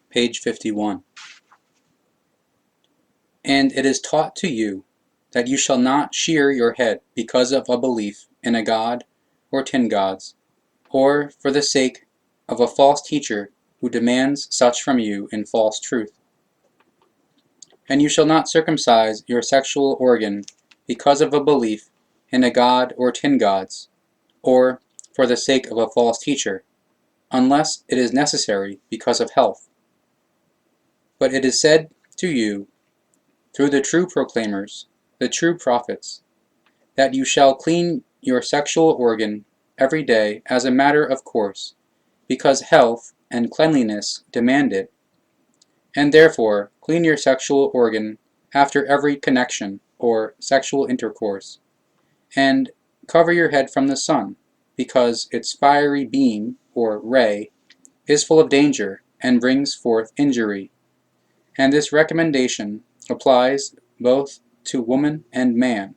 Page 51. And it is taught to you that you shall not shear your head because of a belief in a god or 10 gods, or for the sake of a false teacher who demands such from you in false truth. And you shall not circumcise your sexual organ because of a belief in a god or 10 gods, or for the sake of a false teacher, unless it is necessary because of health. But it is said to you through the true proclaimers, the true prophets, that you shall clean your sexual organ every day as a matter of course, because health and cleanliness demand it, and therefore clean your sexual organ after every connection or sexual intercourse, and cover your head from the sun, because its fiery beam, or ray, is full of danger and brings forth injury. And this recommendation applies both to woman and man,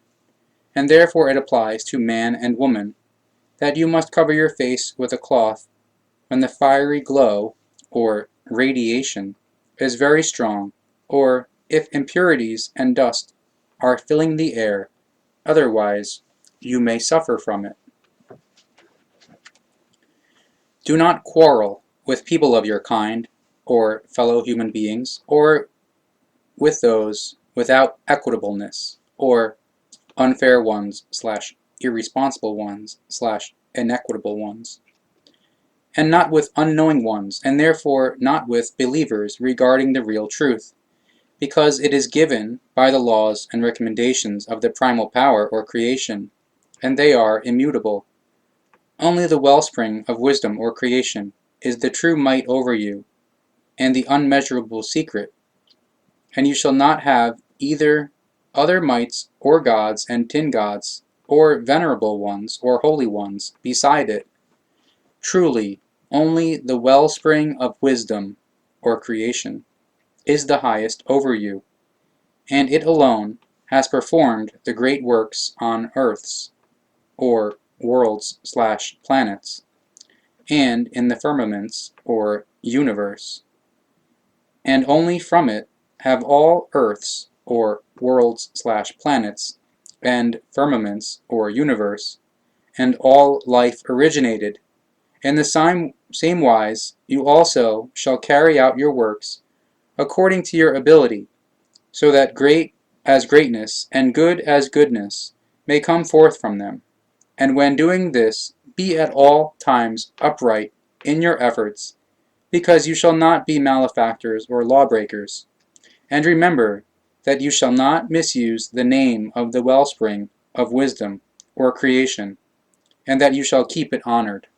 and therefore it applies to man and woman, that you must cover your face with a cloth when the fiery glow, or radiation, is very strong, or if impurities and dust are filling the air, otherwise you may suffer from it. Do not quarrel with people of your kind, or fellow human beings, or with those without equitableness, or unfair ones / irresponsible ones / inequitable ones, and not with unknowing ones, and therefore not with believers regarding the real truth, because it is given by the laws and recommendations of the primal power or creation, and they are immutable. Only the wellspring of wisdom or creation is the true might over you, and the unmeasurable secret, and you shall not have either other mights or gods and 10 gods, or venerable ones or holy ones beside it. Truly, only the wellspring of wisdom, or creation, is the highest over you, and it alone has performed the great works on earths, or worlds / planets, and in the firmaments, or universe, and only from it have all earths, or worlds / planets, and firmaments, or universe, and all life originated. In the same wise, you also shall carry out your works according to your ability, so that great as greatness and good as goodness may come forth from them. And when doing this, be at all times upright in your efforts, because you shall not be malefactors or lawbreakers. And remember that you shall not misuse the name of the wellspring of wisdom or creation, and that you shall keep it honored.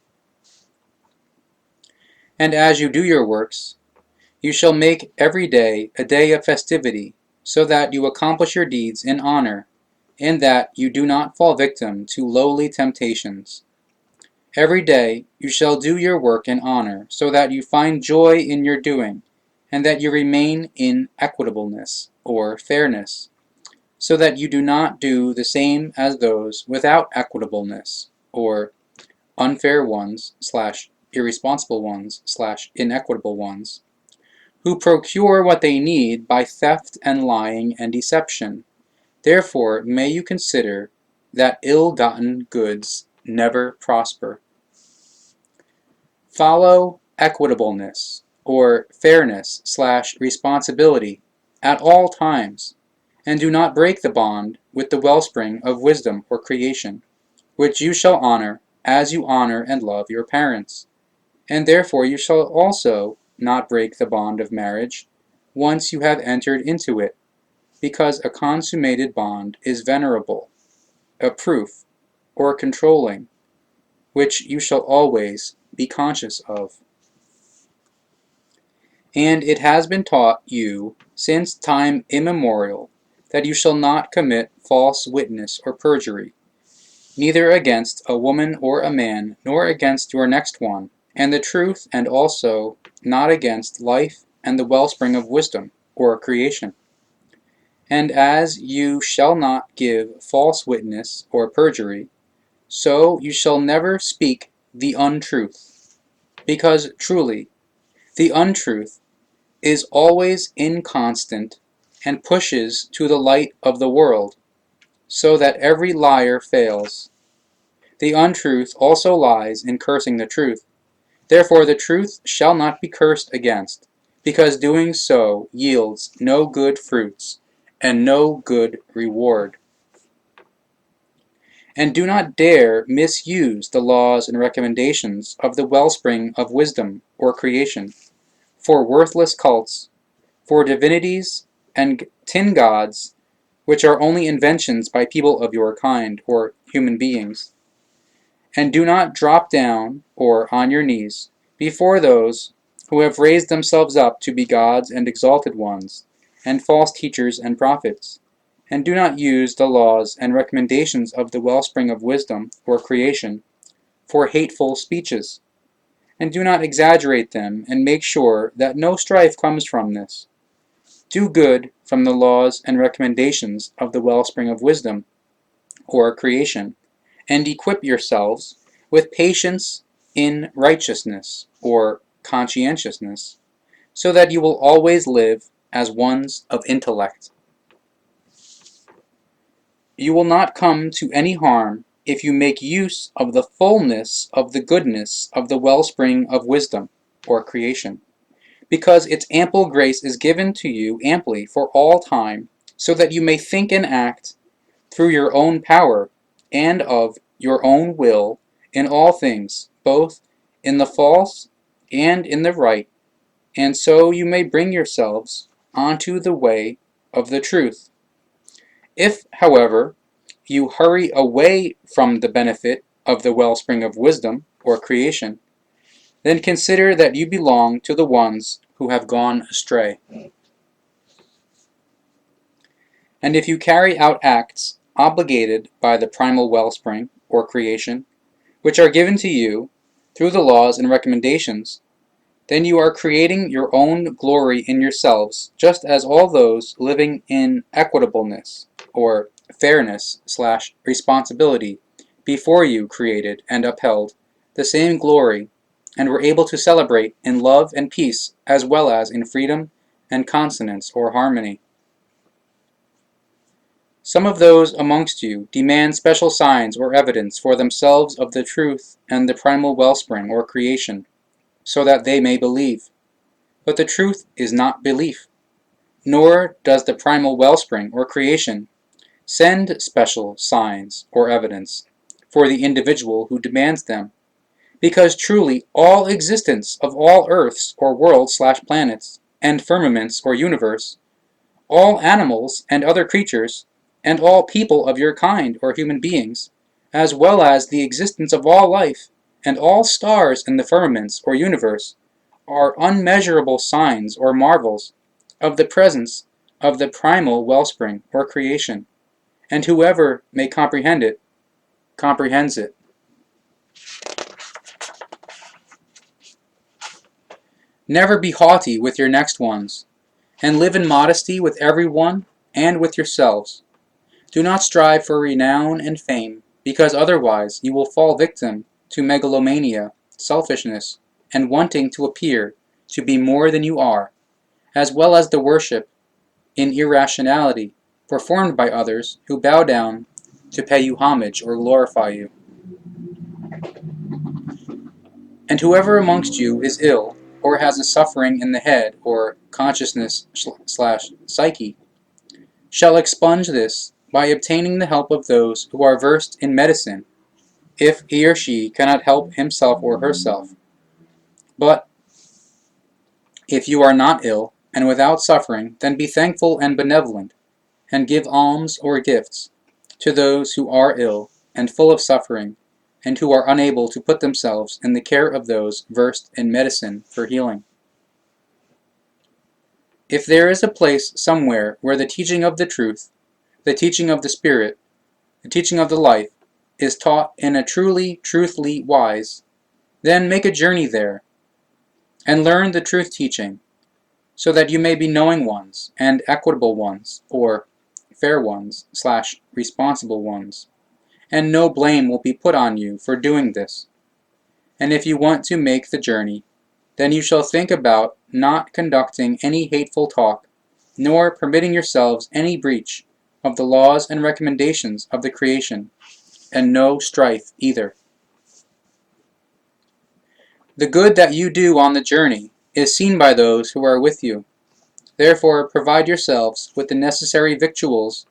And as you do your works, you shall make every day a day of festivity, so that you accomplish your deeds in honor, and that you do not fall victim to lowly temptations. Every day you shall do your work in honor, so that you find joy in your doing, and that you remain in equitableness, or fairness, so that you do not do the same as those without equitableness, or unfair ones / irresponsible ones / inequitable ones, who procure what they need by theft and lying and deception. Therefore may you consider that ill-gotten goods never prosper. Follow equitableness, or fairness / responsibility at all times, and do not break the bond with the wellspring of wisdom or creation, which you shall honor as you honor and love your parents. And therefore you shall also not break the bond of marriage once you have entered into it, because a consummated bond is venerable, a proof, or controlling, which you shall always be conscious of. And it has been taught you since time immemorial that you shall not commit false witness or perjury, neither against a woman or a man, nor against your next one, and the truth, and also not against life and the wellspring of wisdom, or creation. And as you shall not give false witness or perjury, so you shall never speak the untruth, because truly the untruth is always inconstant and pushes to the light of the world, so that every liar fails. The untruth also lies in cursing the truth. Therefore the truth shall not be cursed against, because doing so yields no good fruits and no good reward. And do not dare misuse the laws and recommendations of the wellspring of wisdom or creation, for worthless cults, for divinities and tin gods, which are only inventions by people of your kind, or human beings. And do not drop down, or on your knees, before those who have raised themselves up to be gods and exalted ones, and false teachers and prophets. And do not use the laws and recommendations of the wellspring of wisdom, or creation, for hateful speeches. And do not exaggerate them, and make sure that no strife comes from this. Do good from the laws and recommendations of the wellspring of wisdom, or creation, and equip yourselves with patience in righteousness, or conscientiousness, so that you will always live as ones of intellect. You will not come to any harm if you make use of the fullness of the goodness of the wellspring of wisdom, or creation, because its ample grace is given to you amply for all time, so that you may think and act through your own power and of your own will in all things, both in the false and in the right, and so you may bring yourselves onto the way of the truth. If, however, you hurry away from the benefit of the wellspring of wisdom, or creation, then consider that you belong to the ones who have gone astray. And if you carry out acts obligated by the primal wellspring, or creation, which are given to you through the laws and recommendations, then you are creating your own glory in yourselves, just as all those living in equitableness, or fairness/responsibility, before you created and upheld the same glory, and were able to celebrate in love and peace, as well as in freedom and consonance or harmony. Some of those amongst you demand special signs or evidence for themselves of the truth and the primal wellspring or creation, so that they may believe. But the truth is not belief, nor does the primal wellspring or creation send special signs or evidence for the individual who demands them, because truly all existence of all earths or worlds/planets and firmaments or universe, all animals and other creatures, and all people of your kind or human beings, as well as the existence of all life and all stars in the firmaments or universe, are unmeasurable signs or marvels of the presence of the primal wellspring or creation, and whoever may comprehend it, comprehends it. Never be haughty with your next ones, and live in modesty with everyone and with yourselves. Do not strive for renown and fame, because otherwise you will fall victim to megalomania, selfishness, and wanting to appear to be more than you are, as well as the worship in irrationality performed by others who bow down to pay you homage or glorify you. And whoever amongst you is ill, or has a suffering in the head, or consciousness/psyche, shall expunge this by obtaining the help of those who are versed in medicine, if he or she cannot help himself or herself. But if you are not ill and without suffering, then be thankful and benevolent, and give alms or gifts to those who are ill and full of suffering, and who are unable to put themselves in the care of those versed in medicine for healing. If there is a place somewhere where the teaching of the truth, the teaching of the Spirit, the teaching of the life, is taught in a truthfully wise, then make a journey there, and learn the truth teaching, so that you may be knowing ones, and equitable ones, or fair ones/responsible ones, and no blame will be put on you for doing this. And if you want to make the journey, then you shall think about not conducting any hateful talk, nor permitting yourselves any breach of the laws and recommendations of the creation, and no strife either. The good that you do on the journey is seen by those who are with you. Therefore, provide yourselves with the necessary victuals,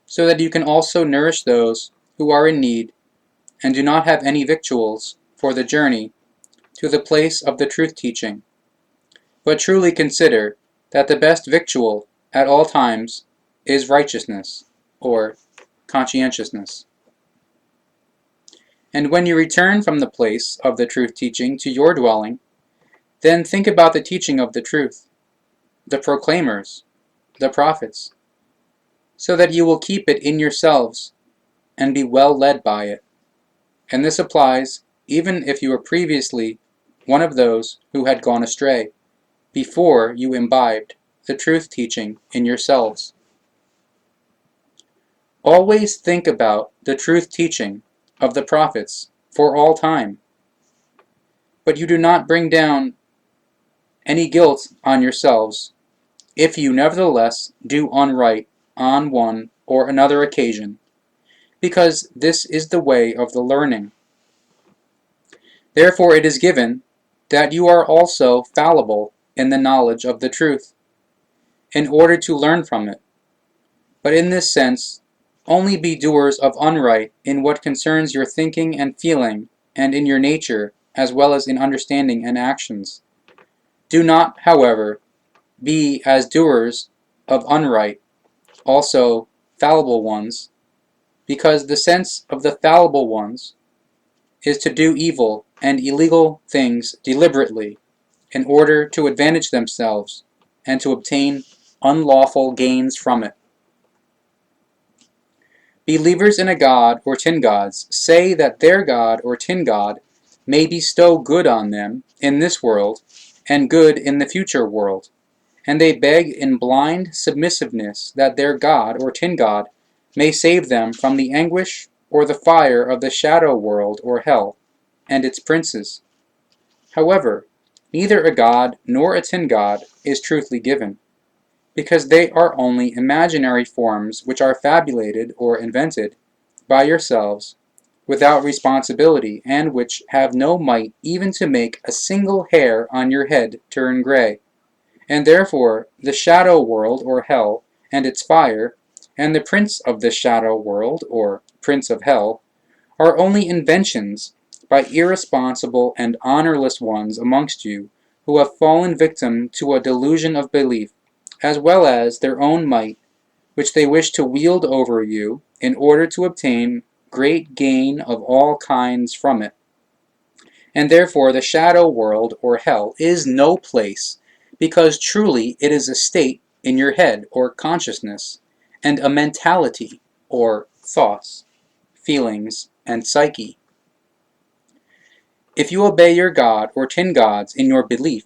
so that you can also nourish those who are in need, and do not have any victuals for the journey to the place of the truth teaching. But truly consider that the best victual at all times is righteousness, or conscientiousness. And when you return from the place of the truth teaching to your dwelling, then think about the teaching of the truth, the proclaimers, the prophets, so that you will keep it in yourselves and be well led by it. And this applies even if you were previously one of those who had gone astray, before you imbibed the truth teaching in yourselves. Always think about the truth teaching of the prophets for all time, but you do not bring down any guilt on yourselves if you nevertheless do unright on one or another occasion, because this is the way of the learning. Therefore it is given that you are also fallible in the knowledge of the truth, in order to learn from it. But in this sense, only be doers of unright in what concerns your thinking and feeling, and in your nature, as well as in understanding and actions. Do not, however, be as doers of unright, also fallible ones, because the sense of the fallible ones is to do evil and illegal things deliberately, in order to advantage themselves and to obtain unlawful gains from it. Believers in a god or tin gods say that their god or tin god may bestow good on them in this world and good in the future world, and they beg in blind submissiveness that their god or tin god may save them from the anguish or the fire of the shadow world or hell and its princes. However, neither a god nor a tin god is truthfully given, because they are only imaginary forms which are fabulated or invented by yourselves without responsibility, and which have no might even to make a single hair on your head turn gray. And therefore the shadow world or hell and its fire, and the prince of the shadow world or prince of hell, are only inventions by irresponsible and honorless ones amongst you, who have fallen victim to a delusion of belief, as well as their own might, which they wish to wield over you in order to obtain great gain of all kinds from it. And therefore the shadow world or hell is no place, because truly it is a state in your head or consciousness, and a mentality or thoughts, feelings, and psyche. If you obey your god or tin gods in your belief,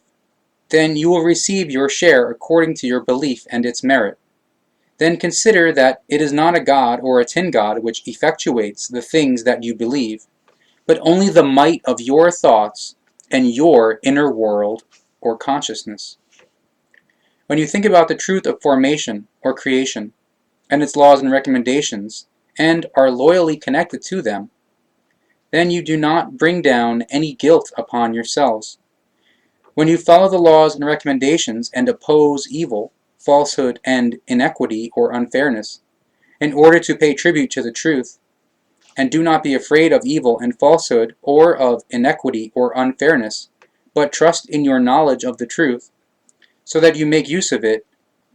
then you will receive your share according to your belief and its merit. Then consider that it is not a god or a tin god which effectuates the things that you believe, but only the might of your thoughts and your inner world or consciousness. When you think about the truth of formation or creation, and its laws and recommendations, and are loyally connected to them, then you do not bring down any guilt upon yourselves. When you follow the laws and recommendations and oppose evil, falsehood, and inequity or unfairness, in order to pay tribute to the truth, and do not be afraid of evil and falsehood or of inequity or unfairness, but trust in your knowledge of the truth, so that you make use of it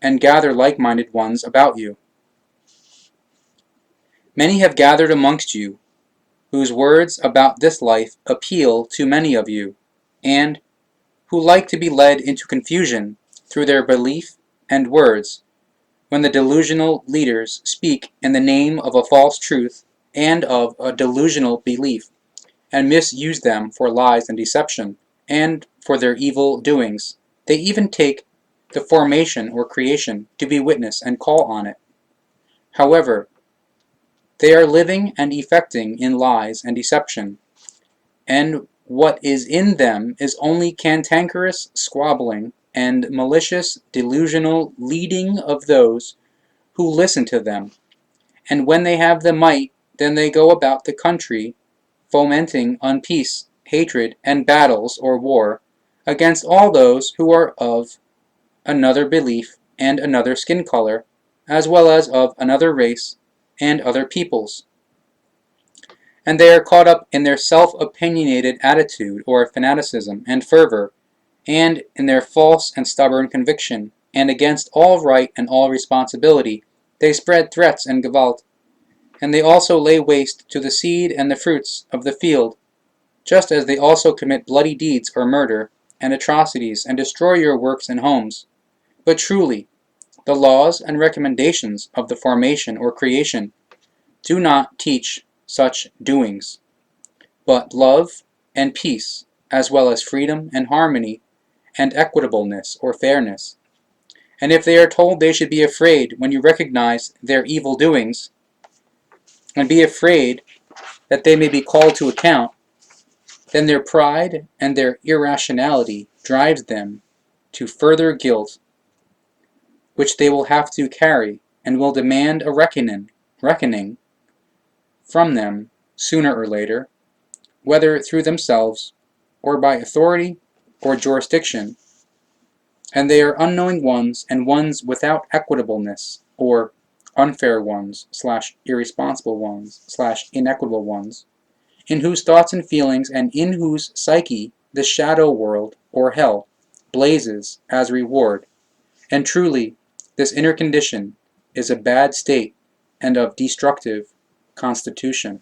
and gather like-minded ones about you. Many have gathered amongst you, whose words about this life appeal to many of you, and who like to be led into confusion through their belief and words, when the delusional leaders speak in the name of a false truth and of a delusional belief, and misuse them for lies and deception, and for their evil doings. They even take the formation or creation to be witness and call on it. However, they are living and effecting in lies and deception, and what is in them is only cantankerous squabbling and malicious delusional leading of those who listen to them, and when they have the might, then they go about the country fomenting unpeace, hatred, and battles or war against all those who are of another belief and another skin color, as well as of another race and other peoples. And they are caught up in their self-opinionated attitude or fanaticism and fervor, and in their false and stubborn conviction, and against all right and all responsibility they spread threats and gevalt, and they also lay waste to the seed and the fruits of the field, just as they also commit bloody deeds or murder, and atrocities, and destroy your works and homes. But truly, the laws and recommendations of the formation or creation do not teach such doings, but love and peace, as well as freedom and harmony, and equitableness or fairness. And if they are told they should be afraid when you recognize their evil doings, and be afraid that they may be called to account, then their pride and their irrationality drives them to further guilt, which they will have to carry, and will demand a reckoning from them sooner or later, whether through themselves, or by authority or jurisdiction. And they are unknowing ones, and ones without equitableness, or unfair ones / irresponsible ones / inequitable ones, in whose thoughts and feelings and in whose psyche the shadow world, or hell, blazes as reward. And truly, this inner condition is a bad state and of destructive constitution.